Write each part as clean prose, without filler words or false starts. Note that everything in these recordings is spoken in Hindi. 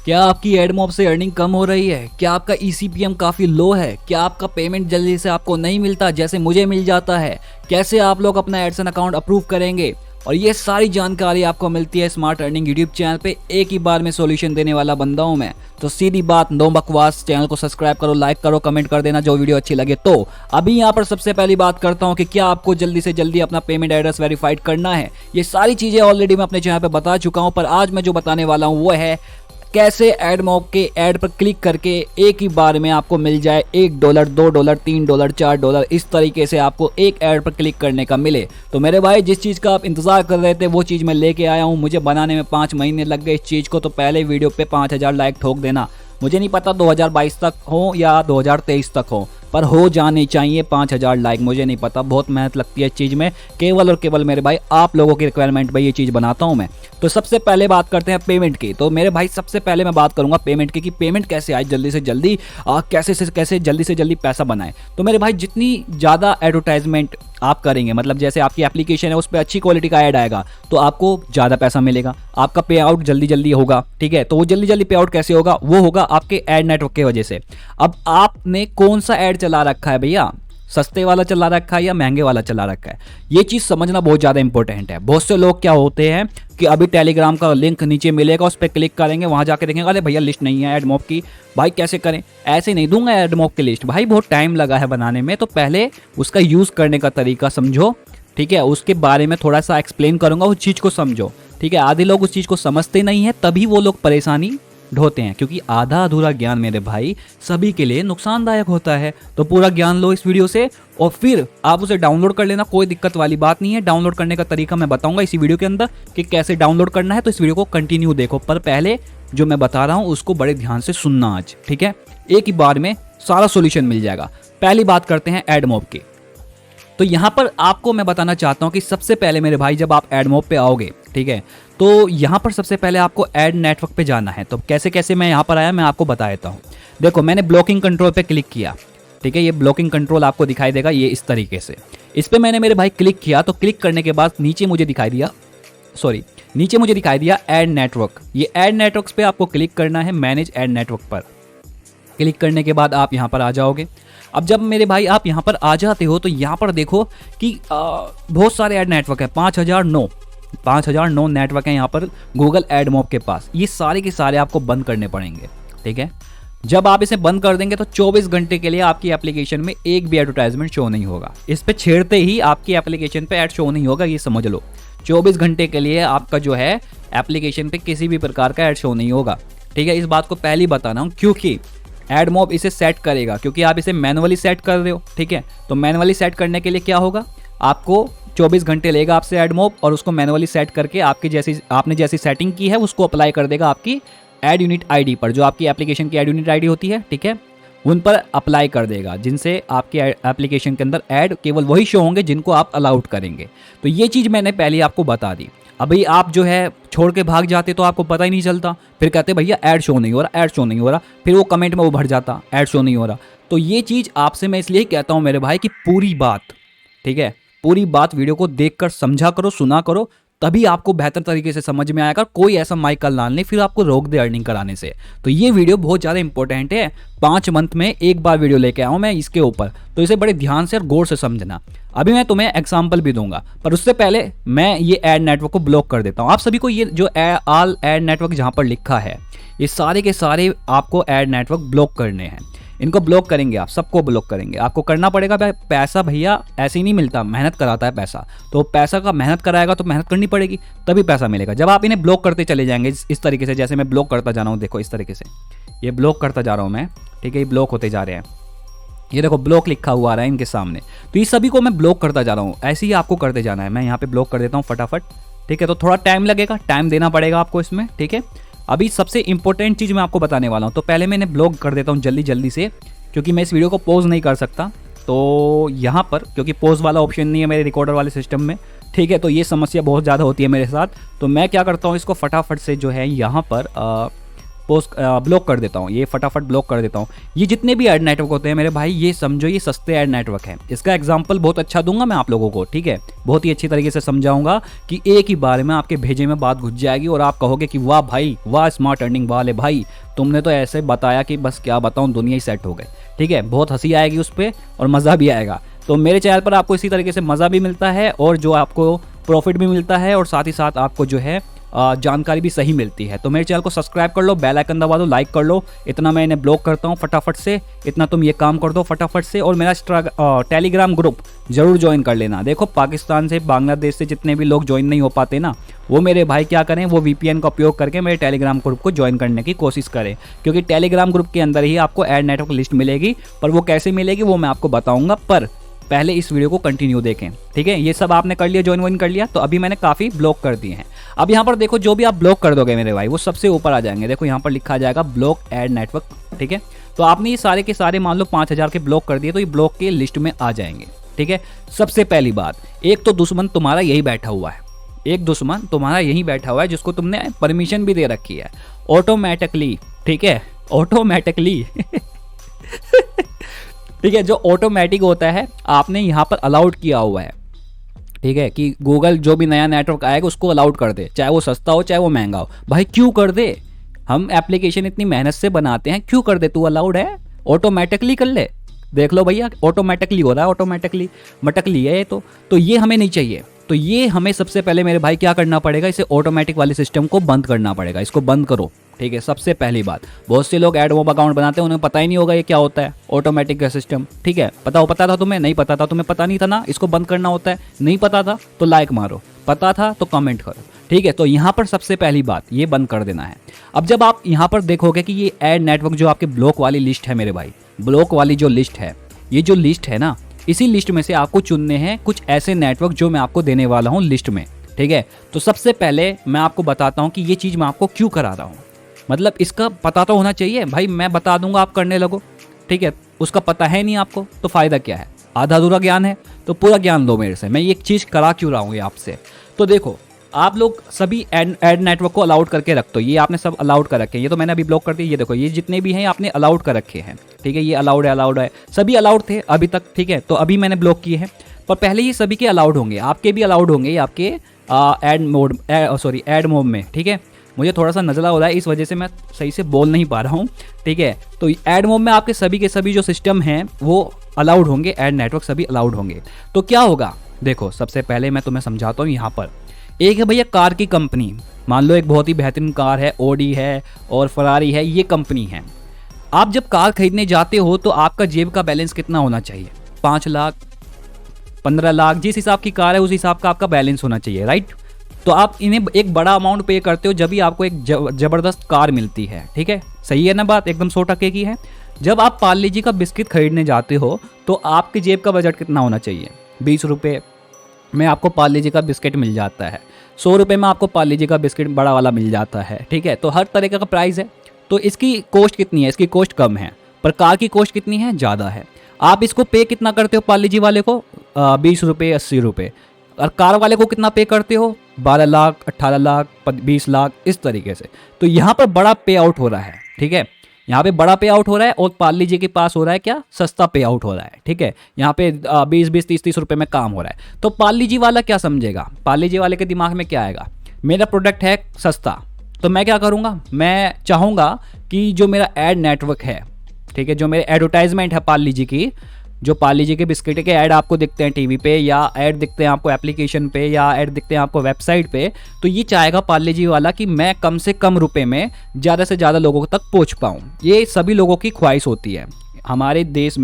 क्या आपकी एडमॉब से अर्निंग कम हो रही है? क्या आपका ईसीपीएम काफ़ी लो है? क्या आपका पेमेंट जल्दी से आपको नहीं मिलता जैसे मुझे मिल जाता है? कैसे आप लोग अपना एडसन अकाउंट अप्रूव करेंगे? और ये सारी जानकारी आपको मिलती है स्मार्ट अर्निंग यूट्यूब चैनल पे। एक ही बार में सॉल्यूशन देने वाला बंदा हूं मैं। तो सीधी बात, नो बकवास। चैनल को सब्सक्राइब करो, लाइक करो, कमेंट कर देना जो वीडियो अच्छी लगे तो। अभी यहाँ पर सबसे पहली बात करता हूँ कि क्या आपको जल्दी से जल्दी अपना पेमेंट एड्रेस वेरीफाइड करना है। ये सारी चीज़ें ऑलरेडी मैं अपने चैनल पर बता चुका हूँ, पर आज मैं जो बताने वाला हूँ वो है कैसे एडमॉब के ऐड पर क्लिक करके एक ही बार में आपको मिल जाए $1, $2, $3, $4, इस तरीके से आपको एक ऐड पर क्लिक करने का मिले। तो मेरे भाई, जिस चीज़ का आप इंतज़ार कर रहे थे वो चीज़ मैं लेके आया हूँ। मुझे बनाने में 5 महीने लग गए इस चीज़ को, तो पहले वीडियो पे 5000 लाइक ठोक देना। मुझे नहीं पता 2022 तक हो या 2023 तक हो, पर हो जाने चाहिए 5000 लाइक। मुझे नहीं पता, बहुत मेहनत लगती है इस चीज़ में। केवल और केवल मेरे भाई आप लोगों की रिक्वायरमेंट पर ये चीज़ बनाता हूँ मैं। तो सबसे पहले बात करते हैं पेमेंट की। तो मेरे भाई सबसे पहले मैं बात करूंगा पेमेंट की कि पेमेंट कैसे आए जल्दी से जल्दी, कैसे जल्दी से जल्दी पैसा बनाए। तो मेरे भाई, जितनी ज़्यादा एडवर्टाइजमेंट आप करेंगे, मतलब जैसे आपकी एप्लीकेशन है उस पर अच्छी क्वालिटी का ऐड आएगा तो आपको ज़्यादा पैसा मिलेगा, आपका पे आउट जल्दी जल्दी होगा। ठीक है, तो वो जल्दी जल्दी पे आउट कैसे होगा? वो होगा आपके ऐड नेटवर्क की वजह से। अब आपने कौन सा ऐड चला रखा है भैया, सस्ते वाला चला रखा है या महंगे वाला चला रखा है, ये चीज़ समझना बहुत ज़्यादा इंपॉर्टेंट है। बहुत से लोग क्या होते हैं कि अभी टेलीग्राम का लिंक नीचे मिलेगा, उस पर क्लिक करेंगे, वहाँ जाके देखेंगे अरे भैया लिस्ट नहीं है एडमॉब की। भाई कैसे करें? ऐसे नहीं दूंगा एडमॉब की लिस्ट भाई, बहुत टाइम लगा है बनाने में। तो पहले उसका यूज़ करने का तरीका समझो, ठीक है, उसके बारे में थोड़ा सा एक्सप्लेन करूँगा, उस चीज़ को समझो। ठीक है, आधे लोग उस चीज़ को समझते नहीं है, तभी वो लोग परेशानी ढोते हैं, क्योंकि आधा अधूरा ज्ञान मेरे भाई सभी के लिए नुकसानदायक होता है। तो पूरा ज्ञान लो इस वीडियो से और फिर आप उसे डाउनलोड कर लेना, कोई दिक्कत वाली बात नहीं है। डाउनलोड करने का तरीका मैं बताऊंगा इसी वीडियो के अंदर कि कैसे डाउनलोड करना है, तो इस वीडियो को कंटिन्यू देखो। पर पहले जो मैं बता रहा हूँ उसको बड़े ध्यान से सुनना आज, ठीक है? एक ही बार में सारा सोल्यूशन मिल जाएगा। पहली बात करते हैं एडमॉब की। तो यहाँ पर आपको मैं बताना चाहता हूँ कि सबसे पहले मेरे भाई, जब आप एडमॉब पे आओगे, ठीक है, तो यहाँ पर सबसे पहले आपको ऐड नेटवर्क पे जाना है। तो कैसे कैसे मैं यहाँ पर आया मैं आपको बता देता हूँ। देखो, मैंने ब्लॉकिंग कंट्रोल पे क्लिक किया, ठीक है, ये ब्लॉकिंग कंट्रोल आपको दिखाई देगा ये इस तरीके से। इस पर मैंने मेरे भाई क्लिक किया, तो क्लिक करने के बाद नीचे मुझे दिखाई दिया ऐड नेटवर्क। ये ऐड नेटवर्क पे आपको क्लिक करना है, मैनेज ऐड नेटवर्क पर क्लिक करने के बाद आप यहाँ पर आ जाओगे। अब जब मेरे भाई आप यहाँ पर आ जाते हो तो यहाँ पर देखो कि बहुत सारे ऐड नेटवर्क है, 5009 नेटवर्क है यहाँ पर गूगल एडमॉब के पास। ये सारे के सारे आपको बंद करने पड़ेंगे, ठीक है? जब आप इसे बंद कर देंगे तो 24 घंटे के लिए आपकी एप्लीकेशन में एक भी एडवर्टाइजमेंट शो नहीं होगा। इस पे छेड़ते ही आपकी एप्लीकेशन पे ऐड शो नहीं होगा, ये समझ लो। 24 घंटे के लिए आपका जो है एप्लीकेशन पे किसी भी प्रकार का ऐड शो नहीं होगा, ठीक है? इस बात को पहले ही बताना हूँ क्योंकि एडमॉब इसे सेट करेगा, क्योंकि आप इसे मैनुअली सेट कर रहे हो, ठीक है? तो मैनुअली सेट करने के लिए क्या होगा, आपको 24 घंटे लेगा आपसे एडमॉब, और उसको मैनुअली सेट करके आपने जैसी सेटिंग की है उसको अप्लाई कर देगा आपकी ऐड यूनिट आईडी पर, जो आपकी एप्लीकेशन की ऐड यूनिट आईडी होती है, ठीक है, उन पर अप्लाई कर देगा, जिनसे आपके एप्लीकेशन के अंदर ऐड केवल वही शो होंगे जिनको आप अलाउड करेंगे। तो ये चीज़ मैंने पहले आपको बता दी। अभी आप जो है छोड़ के भाग जाते तो आपको पता ही नहीं चलता, फिर कहते भैया ऐड शो नहीं हो रहा, फिर वो कमेंट में वो भर जाता ऐड शो नहीं हो रहा। तो ये चीज़ आपसे मैं इसलिए कहता हूँ मेरे भाई कि पूरी बात, ठीक है, पूरी बात वीडियो को देखकर समझा करो, सुना करो, तभी आपको बेहतर तरीके से समझ में आएगा। कोई ऐसा माइकल लाल नहीं फिर आपको रोक दे अर्निंग कराने से। तो ये वीडियो बहुत ज़्यादा इंपॉर्टेंट है, 5 मंथ में एक बार वीडियो लेके आऊँ मैं इसके ऊपर, तो इसे बड़े ध्यान से और गौर से समझना। अभी मैं तुम्हें एग्जाम्पल भी दूंगा, पर उससे पहले मैं ये ऐड नेटवर्क को ब्लॉक कर देता हूँ। आप सभी को ये जो ऑल ऐड नेटवर्क जहाँ पर लिखा है, ये सारे के सारे आपको ऐड नेटवर्क ब्लॉक करने हैं। इनको ब्लॉक करेंगे, आप सबको ब्लॉक करेंगे। आपको करना पड़ेगा पैसा भैया ऐसे ही नहीं मिलता, मेहनत कराता है पैसा। तो पैसा का मेहनत कराएगा तो मेहनत करनी पड़ेगी, तभी पैसा मिलेगा। जब आप इन्हें ब्लॉक करते चले जाएंगे इस तरीके से, जैसे मैं ब्लॉक करता जा रहा हूँ, देखो इस तरीके से ये ब्लॉक करता जा रहा हूँ मैं, ठीक है, ये ब्लॉक होते जा रहे हैं, ये देखो ब्लॉक लिखा हुआ आ रहा है इनके सामने। तो ये सभी को मैं ब्लॉक करता जा रहा हूँ, ऐसे ही आपको करते जाना है। मैं यहाँ पे ब्लॉक कर देता हूँ फटाफट, ठीक है? तो थोड़ा टाइम लगेगा, टाइम देना पड़ेगा आपको इसमें, ठीक है? अभी सबसे इंपॉर्टेंट चीज़ मैं आपको बताने वाला हूँ। तो पहले मैंने ब्लॉक कर देता हूँ जल्दी से, क्योंकि मैं इस वीडियो को पॉज नहीं कर सकता। तो यहाँ पर क्योंकि पॉज वाला ऑप्शन नहीं है मेरे रिकॉर्डर वाले सिस्टम में, ठीक है, तो ये समस्या बहुत ज़्यादा होती है मेरे साथ। तो मैं क्या करता हूँ, इसको फटाफट से जो है यहाँ पर पोस्ट ब्लॉक कर देता हूँ, ये फटाफट ब्लॉक कर देता हूँ। ये जितने भी ऐड नेटवर्क होते हैं मेरे भाई, ये समझो ये सस्ते ऐड नेटवर्क हैं। इसका एग्जांपल बहुत अच्छा दूंगा मैं आप लोगों को, ठीक है, बहुत ही अच्छी तरीके से समझाऊंगा कि एक ही बार में आपके भेजे में बात घुस जाएगी और आप कहोगे कि वाह भाई वाह, स्मार्ट अर्निंग वाले भाई, तुमने तो ऐसे बताया कि बस क्या बताऊँ, दुनिया ही सेट हो गई। ठीक है, बहुत हंसी आएगी उस पर और मज़ा भी आएगा। तो मेरे चैनल पर आपको इसी तरीके से मज़ा भी मिलता है और जो आपको प्रॉफिट भी मिलता है और साथ ही साथ आपको जो है जानकारी भी सही मिलती है। तो मेरे चैनल को सब्सक्राइब कर लो, बेल आइकन दबा दो, लाइक कर लो। इतना मैं इन्हें ब्लॉक करता हूँ फटाफट से, इतना तुम ये काम कर दो फटाफट से। और मेरा टेलीग्राम ग्रुप जरूर ज्वाइन कर लेना। देखो पाकिस्तान से, बांग्लादेश से जितने भी लोग ज्वाइन नहीं हो पाते ना, वो मेरे भाई क्या करें, वो VPN का उपयोग करके मेरे टेलीग्राम ग्रुप को ज्वाइन करने की कोशिश करें, क्योंकि टेलीग्राम ग्रुप के अंदर ही आपको ऐड नेटवर्क लिस्ट मिलेगी। पर वो कैसे मिलेगी वो मैं आपको बताऊँगा, पर पहले इस वीडियो को कंटिन्यू देखें। ठीक है, ये सब आपने कर लिया, ज्वाइन कर लिया, तो अभी मैंने काफ़ी ब्लॉक कर दिए हैं। अब यहाँ पर देखो, जो भी आप ब्लॉक कर दोगे मेरे भाई, वो सबसे ऊपर आ जाएंगे। देखो यहाँ पर लिखा जाएगा ब्लॉक ऐड नेटवर्क। ठीक है, तो आपने ये सारे के सारे मान लो 5000 के ब्लॉक कर दिए, तो ये ब्लॉक के लिस्ट में आ जाएंगे। ठीक है, सबसे पहली बात, एक तो दुश्मन तुम्हारा यही बैठा हुआ है, एक दुश्मन तुम्हारा यही बैठा हुआ है जिसको तुमने परमिशन भी दे रखी है ऑटोमेटिकली। ठीक है, ऑटोमेटिकली ठीक है, जो ऑटोमेटिक होता है आपने यहाँ पर अलाउड किया हुआ है। ठीक है, कि गूगल जो भी नया नेटवर्क आएगा उसको अलाउड कर दे, चाहे वो सस्ता हो चाहे वो महंगा हो। भाई क्यों कर दे, हम एप्लीकेशन इतनी मेहनत से बनाते हैं, क्यों कर दे, तू अलाउड है ऑटोमेटिकली कर ले। देख लो भैया, ऑटोमेटिकली हो रहा है, ऑटोमेटिकली मटकली है ये तो ये हमें नहीं चाहिए। तो ये हमें सबसे पहले मेरे भाई क्या करना पड़ेगा, इसे ऑटोमेटिक वाले सिस्टम को बंद करना पड़ेगा, इसको बंद करो। ठीक है, सबसे पहली बात, बहुत से लोग एडमोब अकाउंट बनाते हैं, उन्हें पता ही नहीं होगा ये क्या होता है ऑटोमेटिक का सिस्टम। ठीक है, पता था तुम्हें, नहीं पता था तुम्हें, पता नहीं था ना इसको बंद करना होता है, नहीं पता था तो लाइक मारो, पता था तो कमेंट करो। ठीक है, तो यहाँ पर सबसे पहली बात ये बंद कर देना है। अब जब आप यहाँ पर देखोगे कि ये ऐड नेटवर्क जो आपके ब्लॉक वाली लिस्ट है मेरे भाई, ब्लॉक वाली जो लिस्ट है, ये जो लिस्ट है ना, इसी लिस्ट में से आपको चुनने हैं कुछ ऐसे नेटवर्क जो मैं आपको देने वाला हूँ लिस्ट में। ठीक है, तो सबसे पहले मैं आपको बताता हूँ कि ये चीज़ मैं आपको क्यों करा रहा हूँ, मतलब इसका पता तो होना चाहिए भाई। मैं बता दूंगा आप करने लगो, ठीक है, उसका पता है नहीं आपको तो फ़ायदा क्या है, आधा अधूरा ज्ञान है, तो पूरा ज्ञान लो मेरे से। मैं ये चीज़ करा क्यों रहा हूँ ये आपसे, तो देखो आप लोग सभी ऐड नेटवर्क को अलाउड करके रख दो। ये आपने सब अलाउड कर रखे हैं, ये तो मैंने अभी ब्लॉक कर दिया। ये देखो, ये जितने भी हैं आपने अलाउड कर रखे हैं। ठीक है, ये अलाउड है, सभी अलाउड थे अभी तक। ठीक है, तो अभी मैंने ब्लॉक किए हैं, पर पहले ये सभी के अलाउड होंगे, आपके भी अलाउड होंगे, आपके ऐड मोड में। ठीक है, मुझे थोड़ा सा नज़ला हो रहा है, इस वजह से मैं सही से बोल नहीं पा रहा हूँ। ठीक है, तो ऐड मोड में आपके सभी के सभी जो सिस्टम हैं वो अलाउड होंगे, ऐड नेटवर्क सभी अलाउड होंगे। तो क्या होगा, देखो सबसे पहले मैं तुम्हें समझाता हूँ। यहाँ पर एक है भैया कार की कंपनी, मान लो एक बहुत ही बेहतरीन कार है, ऑडी है और फरारी है, ये कंपनी है। आप जब कार खरीदने जाते हो तो आपका जेब का बैलेंस कितना होना चाहिए, 5 लाख 15 लाख, जिस हिसाब की कार है उस हिसाब का आपका बैलेंस होना चाहिए, राइट। तो आप इन्हें एक बड़ा अमाउंट पे करते हो जब भी आपको एक ज़बरदस्त कार मिलती है। ठीक है, सही है ना बात, एकदम 100% की है। जब आप पार्ले जी का बिस्किट खरीदने जाते हो तो आपके जेब का बजट कितना होना चाहिए, 20 रुपये में आपको पार्ले जी का बिस्किट मिल जाता है, 100 रुपये में आपको पार्ले जी का बिस्किट बड़ा वाला मिल जाता है। ठीक है, तो हर तरीके का प्राइस है। तो इसकी कॉस्ट कितनी है, इसकी कॉस्ट कम है, पर कार की कॉस्ट कितनी है, ज़्यादा है। आप इसको पे कितना करते हो पार्ले जी वाले को, 20 रुपये 80 रुपये, और कार वाले को कितना पे करते हो, 12 लाख 18 लाख 20 लाख, इस तरीके से। तो यहाँ पर बड़ा पे आउट हो रहा है। ठीक है, यहाँ पे बड़ा पे आउट हो रहा है और पार्ले जी के पास हो रहा है क्या, सस्ता पे आउट हो रहा है। ठीक है, यहाँ पे 20 30 रुपए में काम हो रहा है। तो पार्ले जी वाला क्या समझेगा, पार्ले जी वाले के दिमाग में क्या आएगा, मेरा प्रोडक्ट है सस्ता, तो मैं क्या करूँगा, मैं चाहूँगा कि जो मेरा ऐड नेटवर्क है, ठीक है, जो मेरे एडवर्टाइजमेंट है पार्ले जी की, जो पार्ले जी के बिस्किट के ऐड आपको दिखते हैं टीवी पे, या ऐड दिखते हैं आपको एप्लीकेशन पे, या ऐड दिखते हैं आपको वेबसाइट पे, तो ये चाहेगा पार्ले जी वाला कि मैं कम से कम रुपए में ज़्यादा से ज़्यादा लोगों तक पहुंच पाऊँ। ये सभी लोगों की ख्वाहिश होती है हमारे देश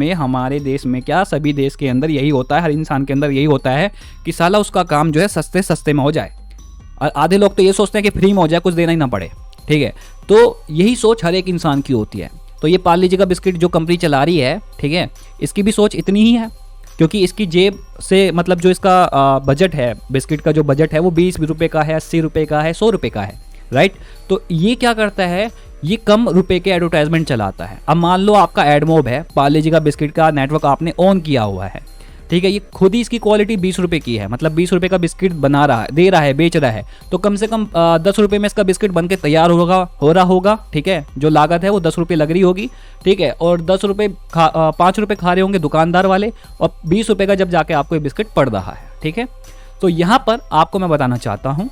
में क्या, सभी देश के अंदर यही होता है, हर इंसान के अंदर यही होता है कि साला उसका काम जो है सस्ते सस्ते में हो जाए। और आधे लोग तो ये सोचते हैं कि फ्री में हो जाए, कुछ देना ही ना पड़े। ठीक है, तो यही सोच हर एक इंसान की होती है। तो ये पार्ले जी का बिस्किट जो कंपनी चला रही है, ठीक है, इसकी भी सोच इतनी ही है, क्योंकि इसकी जेब से मतलब जो इसका बजट है, बिस्किट का जो बजट है वो 20 रुपये का है, 80 रुपये का है, 100 रुपये का है, राइट। तो ये क्या करता है, ये कम रुपए के एडवर्टाइजमेंट चलाता है। अब मान लो आपका एडमोब है, पार्ले जी का बिस्किट का नेटवर्क आपने ऑन किया हुआ है, ठीक है। ये खुद ही इसकी क्वालिटी 20 रुपये की है, मतलब 20 रुपये का बिस्किट बना रहा है, दे रहा है, बेच रहा है, तो कम से कम 10 रुपये में इसका बिस्किट बन के तैयार हो रहा होगा। ठीक है, जो लागत है वो 10 रुपये लग रही होगी। ठीक है, और 10 रुपये 5 रुपये खा रहे होंगे दुकानदार वाले, और 20 रुपये का जब जाके आपको ये बिस्किट पड़ रहा है। ठीक है, तो यहाँ पर आपको मैं बताना चाहता हूँ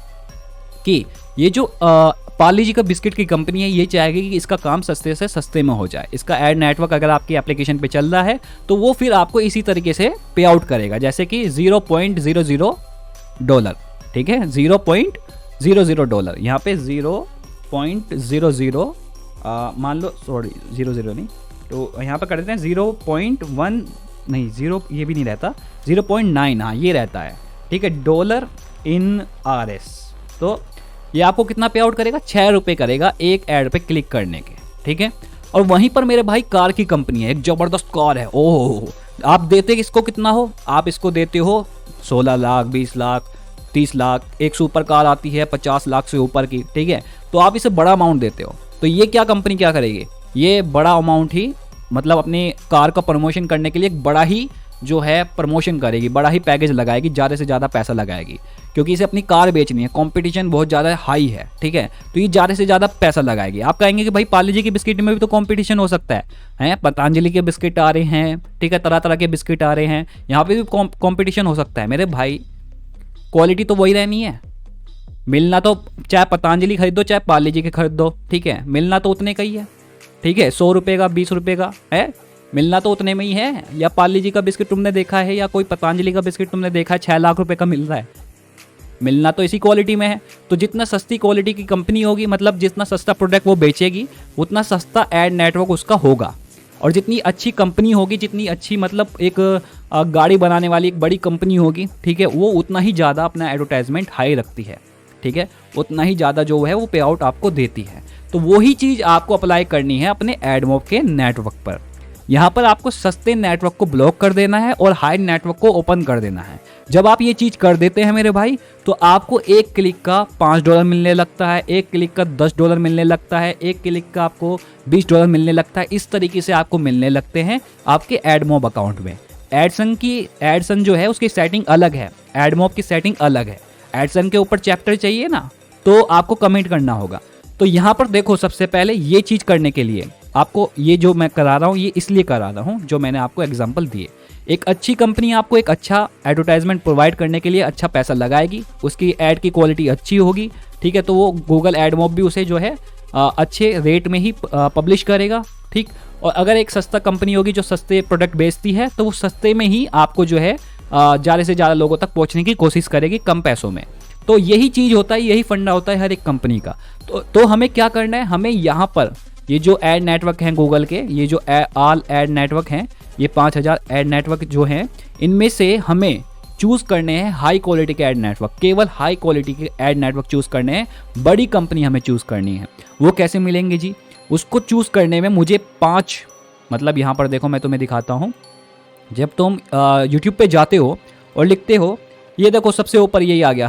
कि ये जो पार्ले जी का बिस्किट की कंपनी है, ये चाहेगी कि इसका काम सस्ते से सस्ते में हो जाए। इसका एड नेटवर्क अगर आपकी एप्लीकेशन पे चल रहा है तो वो फिर आपको इसी तरीके से पे आउट करेगा, जैसे कि $0.00। ठीक है, $0.00 यहाँ पे 0.00 मान लो, सॉरी 00 नहीं, तो यहाँ पे कर देते हैं 0.1 नहीं, 0 ये भी नहीं रहता, 0.9 हाँ ये रहता है। ठीक है, डॉलर इन RS। तो ये आपको कितना पे आउट करेगा? 6 रुपये करेगा एक ऐड पे क्लिक करने के। ठीक है, और वहीं पर मेरे भाई कार की कंपनी है, एक ज़बरदस्त कार है। ओह, आप देते इसको कितना हो? आप इसको देते हो 16 लाख, 20 लाख, 30 लाख, एक सुपर कार आती है 50 लाख से ऊपर की। ठीक है, तो आप इसे बड़ा अमाउंट देते हो, तो ये क्या कंपनी क्या करेगी? ये बड़ा अमाउंट ही मतलब अपनी कार का प्रमोशन करने के लिए एक बड़ा ही जो है प्रमोशन करेगी, बड़ा ही पैकेज लगाएगी, ज़्यादा से ज़्यादा पैसा लगाएगी, क्योंकि इसे अपनी कार बेचनी है, कंपटीशन बहुत ज़्यादा हाई है। ठीक है, तो ये ज़्यादा से ज़्यादा पैसा लगाएगी। आप कहेंगे कि भाई पार्ले जी की बिस्किट में भी तो कंपटीशन हो सकता है, पतंजलि के बिस्किट आ रहे हैं, ठीक है, तरह तरह के बिस्किट आ रहे हैं, यहाँ पे भी कंपटीशन हो सकता है। मेरे भाई क्वालिटी तो वही रहनी है, मिलना तो चाहे पतंजलि खरीदो चाहे पार्ले जी के खरीद दो। ठीक है, मिलना तो उतने का ही है। ठीक है, 100 रुपये का, 20 रुपये का है, मिलना तो उतने में ही है। या पार्ले जी का बिस्किट तुमने देखा है या कोई पतंजलि का बिस्किट तुमने देखा है 6 लाख रुपए का मिल रहा है? मिलना तो इसी क्वालिटी में है। तो जितना सस्ती क्वालिटी की कंपनी होगी, मतलब जितना सस्ता प्रोडक्ट वो बेचेगी, उतना सस्ता एड नेटवर्क उसका होगा। और जितनी अच्छी कंपनी होगी, जितनी अच्छी मतलब एक गाड़ी बनाने वाली एक बड़ी कंपनी होगी, ठीक है, वो उतना ही ज़्यादा अपना एडवर्टाइजमेंट हाई रखती है। ठीक है, उतना ही ज़्यादा जो है वो पे आउट आपको देती है। तो वही चीज़ आपको अप्लाई करनी है अपने एडमॉब के नेटवर्क पर। यहाँ पर आपको सस्ते नेटवर्क को ब्लॉक कर देना है और हाई नेटवर्क को ओपन कर देना है। जब आप ये चीज़ कर देते हैं मेरे भाई, तो आपको एक क्लिक का $5 मिलने लगता है, एक क्लिक का $10 मिलने लगता है, एक क्लिक का आपको $20 मिलने लगता है। इस तरीके से आपको मिलने लगते हैं आपके एडमॉब अकाउंट में। एडसन जो है उसकी सेटिंग अलग है, एडमॉब की सेटिंग अलग है। एडसन के ऊपर चैप्टर चाहिए ना, तो आपको कमेंट करना होगा। तो यहाँ पर देखो, सबसे पहले ये चीज़ करने के लिए आपको, ये जो मैं करा रहा हूँ ये इसलिए करा रहा हूँ जो मैंने आपको एग्जांपल दिए। एक अच्छी कंपनी आपको एक अच्छा एडवर्टाइजमेंट प्रोवाइड करने के लिए अच्छा पैसा लगाएगी, उसकी ऐड की क्वालिटी अच्छी होगी। ठीक है, तो वो गूगल एडमॉब भी उसे जो है अच्छे रेट में ही पब्लिश करेगा। ठीक, और अगर एक सस्ता कंपनी होगी जो सस्ते प्रोडक्ट बेचती है, तो वो सस्ते में ही आपको जो है ज़्यादा से ज़्यादा लोगों तक पहुँचने की कोशिश करेगी कम पैसों में। तो यही चीज़ होता है, यही फंडा होता है हर एक कंपनी का। तो हमें क्या करना है, हमें यहाँ पर ये जो एड नेटवर्क हैं गूगल के, ये जो ऑल एड नेटवर्क हैं, ये 5000 एड नेटवर्क जो हैं, इनमें से हमें चूज़ करने हैं हाई क्वालिटी के एड नेटवर्क। केवल हाई क्वालिटी के एड नेटवर्क चूज़ करने हैं, बड़ी कंपनी हमें चूज़ करनी है। वो कैसे मिलेंगे जी? उसको चूज़ करने में मुझे 5, मतलब यहाँ पर देखो मैं तुम्हें दिखाता हूँ। जब तुम यूट्यूब पे जाते हो और लिखते हो, ये देखो सबसे ऊपर यही आ गया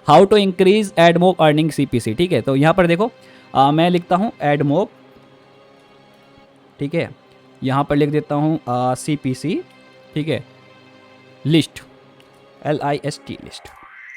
how to increase AdMob earning CPC। ठीक है, तो यहाँ पर देखो मैं लिखता हूँ एडमॉब, ठीक है, यहाँ पर लिख देता हूँ CPC, ठीक है, लिस्ट, LIST लिस्ट।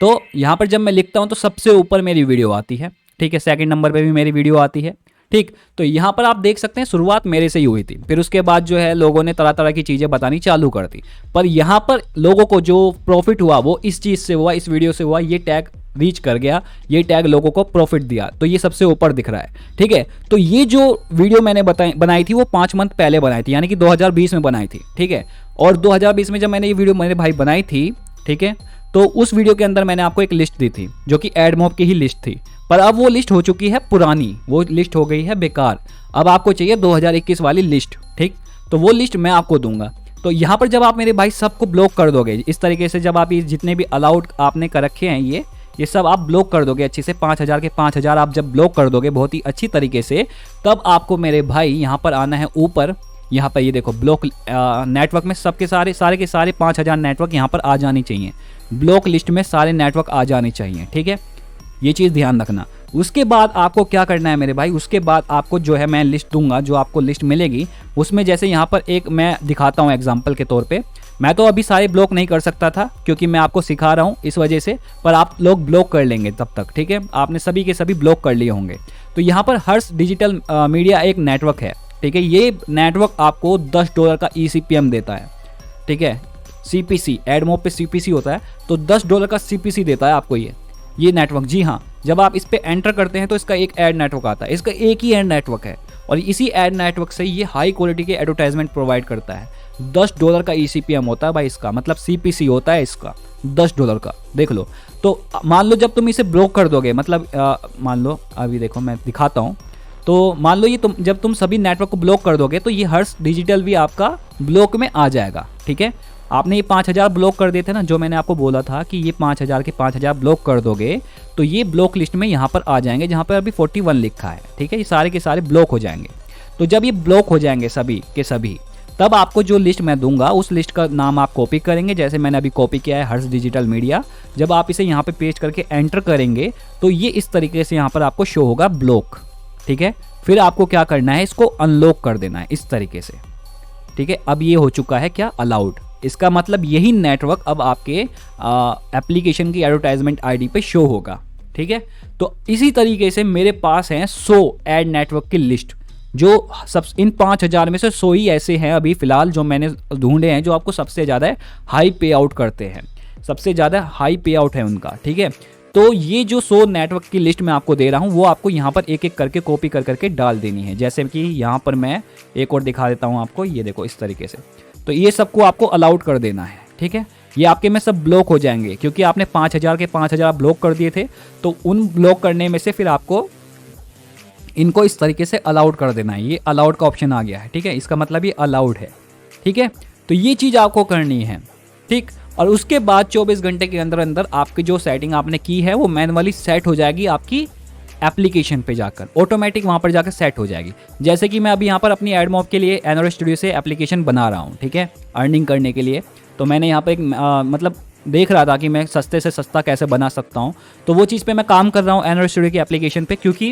तो यहाँ पर जब मैं लिखता हूँ तो सबसे ऊपर मेरी वीडियो आती है। ठीक है, सेकंड नंबर पे भी मेरी वीडियो आती है। ठीक, तो यहाँ पर आप देख सकते हैं शुरुआत मेरे से ही हुई थी, फिर उसके बाद जो है लोगों ने तरह तरह की चीज़ें बतानी चालू कर दी। पर यहाँ पर लोगों को जो प्रॉफिट हुआ वो इस चीज़ से हुआ, इस वीडियो से हुआ, ये टैग रीच कर गया, ये टैग लोगों को प्रॉफिट दिया, तो ये सबसे ऊपर दिख रहा है। ठीक है, तो ये जो वीडियो मैंने बनाई थी वो 5 मंथ पहले बनाई थी, यानी कि 2020 में बनाई थी। ठीक है, और 2020 में जब मैंने ये वीडियो मेरे भाई बनाई थी, ठीक है, तो उस वीडियो के अंदर मैंने आपको एक लिस्ट दी थी जो कि एडमॉब की ही लिस्ट थी। पर अब वो लिस्ट हो चुकी है पुरानी, वो लिस्ट हो गई है बेकार। अब आपको चाहिए 2021 वाली लिस्ट। ठीक, तो वो लिस्ट मैं आपको दूंगा। तो यहाँ पर जब आप मेरे भाई सबको ब्लॉक कर दोगे इस तरीके से, जब आप ये जितने भी अलाउड आपने कर रखे हैं ये सब आप ब्लॉक कर दोगे अच्छे से, 5000 के 5000 आप जब ब्लॉक कर दोगे बहुत ही अच्छी तरीके से, तब आपको मेरे भाई यहाँ पर आना है ऊपर। यहाँ पर ये देखो ब्लॉक नेटवर्क में सबके सारे के सारे 5000 नेटवर्क यहाँ पर आ जानी चाहिए, ब्लॉक लिस्ट में सारे नेटवर्क आ जाने चाहिए। ठीक है, ये चीज़ ध्यान रखना। उसके बाद आपको क्या करना है मेरे भाई, उसके बाद आपको जो है मैं लिस्ट दूंगा, जो आपको लिस्ट मिलेगी उसमें जैसे यहाँ पर एक मैं दिखाता हूँ एग्जांपल के तौर पे। मैं तो अभी सारे ब्लॉक नहीं कर सकता था क्योंकि मैं आपको सिखा रहा हूँ इस वजह से, पर आप लोग ब्लॉक कर लेंगे तब तक, ठीक है। आपने सभी के सभी ब्लॉक कर लिए होंगे। तो यहाँ पर हर्ष डिजिटल मीडिया एक नेटवर्क है, ठीक है। ये नेटवर्क आपको $10 का ECPM देता है, ठीक है। CPC एडमॉब पे CPC होता है, तो $10 का CPC देता है आपको ये नेटवर्क। जी हाँ, जब आप इस पे एंटर करते हैं तो इसका एक एड नेटवर्क आता है। इसका एक ही एड नेटवर्क है और इसी एड नेटवर्क से ये हाई क्वालिटी के एडवर्टाइजमेंट प्रोवाइड करता है। $10 का ECPM होता है भाई इसका, मतलब CPC होता है इसका $10 का, देख लो। तो मान लो जब तुम इसे ब्लॉक कर दोगे, मतलब मान लो अभी देखो मैं दिखाता हूँ। तो मान लो ये जब तुम सभी नेटवर्क को ब्लॉक कर दोगे तो ये हर्ष डिजिटल भी आपका ब्लॉक में आ जाएगा, ठीक है। आपने ये 5000 ब्लॉक कर दिए थे ना, जो मैंने आपको बोला था कि ये 5000 के 5000 ब्लॉक कर दोगे तो ये ब्लॉक लिस्ट में यहाँ पर आ जाएंगे, जहाँ पर अभी 41 लिखा है, ठीक है। ये सारे के सारे ब्लॉक हो जाएंगे। तो जब ये ब्लॉक हो जाएंगे सभी के सभी, तब आपको जो लिस्ट मैं दूंगा उस लिस्ट का नाम आप कॉपी करेंगे, जैसे मैंने अभी कॉपी किया है हर्ष डिजिटल मीडिया। जब आप इसे यहाँ पे पेस्ट करके एंटर करेंगे तो ये इस तरीके से यहाँ पर आपको शो होगा ब्लॉक, ठीक है। फिर आपको क्या करना है, इसको अनलॉक कर देना है इस तरीके से, ठीक है। अब ये हो चुका है क्या, अलाउड। इसका मतलब यही नेटवर्क अब आपके एप्लीकेशन की एडवर्टाइजमेंट आईडी पे शो होगा, ठीक है। तो इसी तरीके से मेरे पास हैं 100 एड नेटवर्क की लिस्ट, जो सब इन 5000 में से 100 ही ऐसे हैं अभी फिलहाल जो मैंने ढूंढे हैं जो आपको सबसे ज़्यादा हाई पे आउट करते हैं, सबसे ज़्यादा हाई पे आउट है उनका, ठीक है। तो ये जो 100 नेटवर्क की लिस्ट मैं आपको दे रहा हूँ वो आपको यहाँ पर एक एक करके कॉपी कर करके डाल देनी है। जैसे कि यहाँ पर मैं एक और दिखा देता हूँ आपको, ये देखो इस तरीके से। तो ये सबको आपको अलाउड कर देना है, ठीक है। ये आपके में सब ब्लॉक हो जाएंगे क्योंकि आपने 5000 के 5000 ब्लॉक कर दिए थे। तो उन ब्लॉक करने में से फिर आपको इनको इस तरीके से अलाउड कर देना है। ये अलाउड का ऑप्शन आ गया है, ठीक है। इसका मतलब ये अलाउड है, ठीक है। तो ये चीज़ आपको करनी है, ठीक। और उसके बाद 24 घंटे के अंदर अंदर आपकी जो सेटिंग आपने की है वो मैनुअली सेट हो जाएगी आपकी एप्लीकेशन पे जाकर, ऑटोमेटिक वहाँ पर जाकर सेट हो जाएगी। जैसे कि मैं अभी यहाँ पर अपनी एडमॉब के लिए एनोर स्टूडियो से एप्लीकेशन बना रहा हूँ, ठीक है, अर्निंग करने के लिए। तो मैंने यहाँ पर एक मतलब देख रहा था कि मैं सस्ते से सस्ता कैसे बना सकता हूँ, तो वो चीज़ पे मैं काम कर रहा हूँ एनोर स्टूडियो की एप्लीकेशन पे, क्योंकि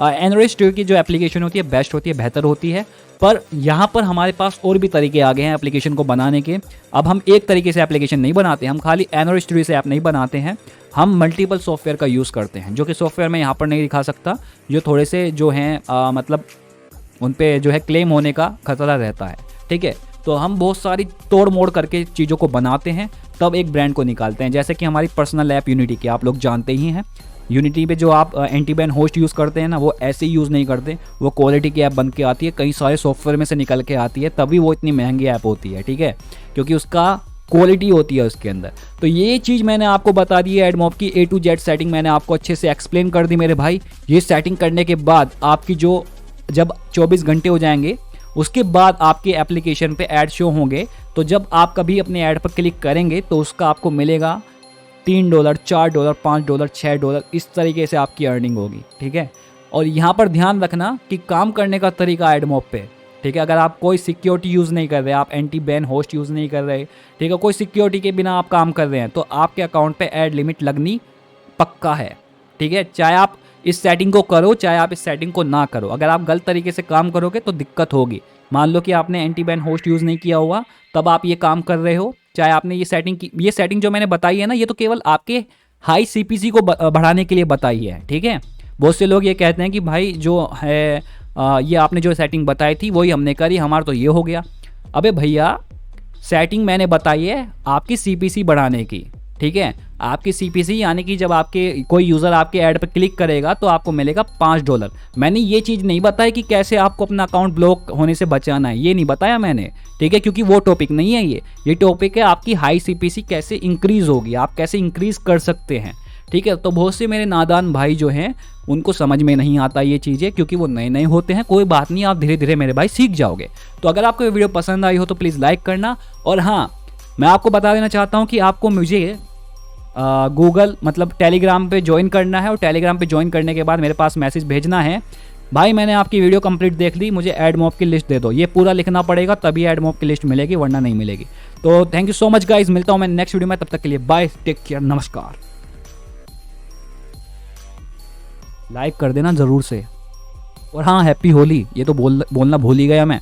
एनोर स्टूडियो की जो एप्लीकेशन होती है बेस्ट होती है, बेहतर होती है। पर यहाँ पर हमारे पास और भी तरीके आ गए हैं एप्लीकेशन को बनाने के। अब हम एक तरीके से एप्लीकेशन नहीं बनाते, हम खाली एनोर स्टूडियो से ऐप नहीं बनाते हैं, हम मल्टीपल सॉफ्टवेयर का यूज़ करते हैं, जो कि सॉफ्टवेयर मैं यहाँ पर नहीं दिखा सकता, जो थोड़े से जो हैं मतलब उन पे जो है क्लेम होने का खतरा रहता है, ठीक है। तो हम बहुत सारी तोड़ मोड़ करके चीज़ों को बनाते हैं, तब एक ब्रांड को निकालते हैं। जैसे कि हमारी पर्सनल ऐप यूनिटी की आप लोग जानते ही हैं। यूनिटी पे जो आप एंटी बैन होस्ट यूज़ करते हैं ना, वो ऐसे ही यूज़ नहीं करते, वो क्वालिटी की ऐप बन के आती है, कई सारे सॉफ्टवेयर में से निकल के आती है, तभी वो इतनी महंगी ऐप होती है, ठीक है, क्योंकि उसका क्वालिटी होती है उसके अंदर। तो ये चीज़ मैंने आपको बता दी है, एडमॉब की A to Z सेटिंग मैंने आपको अच्छे से एक्सप्लेन कर दी मेरे भाई। ये सेटिंग करने के बाद आपकी जो जब 24 घंटे हो जाएंगे उसके बाद आपके एप्लीकेशन पे ऐड शो होंगे। तो जब आप कभी अपने ऐड पर क्लिक करेंगे तो उसका आपको मिलेगा $3, $4, $5, $6, इस तरीके से आपकी अर्निंग होगी, ठीक है। और यहाँ पर ध्यान रखना कि काम करने का तरीका एडमॉब पे, ठीक है। अगर आप कोई सिक्योरिटी यूज़ नहीं कर रहे, आप एंटी बैन होस्ट यूज़ नहीं कर रहे, ठीक है, कोई सिक्योरिटी के बिना आप काम कर रहे हैं, तो आपके अकाउंट पे ऐड लिमिट लगनी पक्का है, ठीक है। चाहे आप इस सेटिंग को करो, चाहे आप इस सेटिंग को ना करो, अगर आप गलत तरीके से काम करोगे तो दिक्कत होगी। मान लो कि आपने एंटी बैन होस्ट यूज़ नहीं किया हुआ, तब आप ये काम कर रहे हो, चाहे आपने ये सेटिंग की, ये सेटिंग जो मैंने बताई है ना, ये तो केवल आपके हाई CPC को बढ़ाने के लिए बताई है, ठीक है। बहुत से लोग ये कहते हैं कि भाई जो है ये आपने जो सेटिंग बताई थी वही हमने करी, हमारा तो ये हो गया। अबे भैया, सेटिंग मैंने बताई है आपकी CPC बढ़ाने की, ठीक है। आपकी CPC यानी कि जब आपके कोई यूज़र आपके ऐड पर क्लिक करेगा तो आपको मिलेगा $5। मैंने ये चीज़ नहीं बताई कि कैसे आपको अपना अकाउंट ब्लॉक होने से बचाना है, ये नहीं बताया मैंने, ठीक है, क्योंकि वो टॉपिक नहीं है ये टॉपिक है आपकी हाई CPC कैसे इंक्रीज़ होगी, आप कैसे इंक्रीज़ कर सकते हैं, ठीक है। तो बहुत से मेरे नादान भाई जो हैं उनको समझ में नहीं आता ये चीज़ें, क्योंकि वो नए नए होते हैं। कोई बात नहीं, आप धीरे धीरे मेरे भाई सीख जाओगे। तो अगर आपको ये वीडियो पसंद आई हो तो प्लीज़ लाइक करना। और हाँ, मैं आपको बता देना चाहता हूँ कि आपको मुझे गूगल मतलब टेलीग्राम पे ज्वाइन करना है, और टेलीग्राम पे ज्वाइन करने के बाद मेरे पास मैसेज भेजना है, भाई मैंने आपकी वीडियो कंप्लीट देख ली, मुझे एडमॉब की लिस्ट दे दो। ये पूरा लिखना पड़ेगा, तभी एडमॉब की लिस्ट मिलेगी, वरना नहीं मिलेगी। तो thank you so much guys, मिलता हूँ मैं नेक्स्ट वीडियो में, तब तक के लिए बाय, टेक केयर, नमस्कार। लाइक कर देना ज़रूर से। और हाँ, हैप्पी होली, ये तो बोलना भूल ही गया मैं।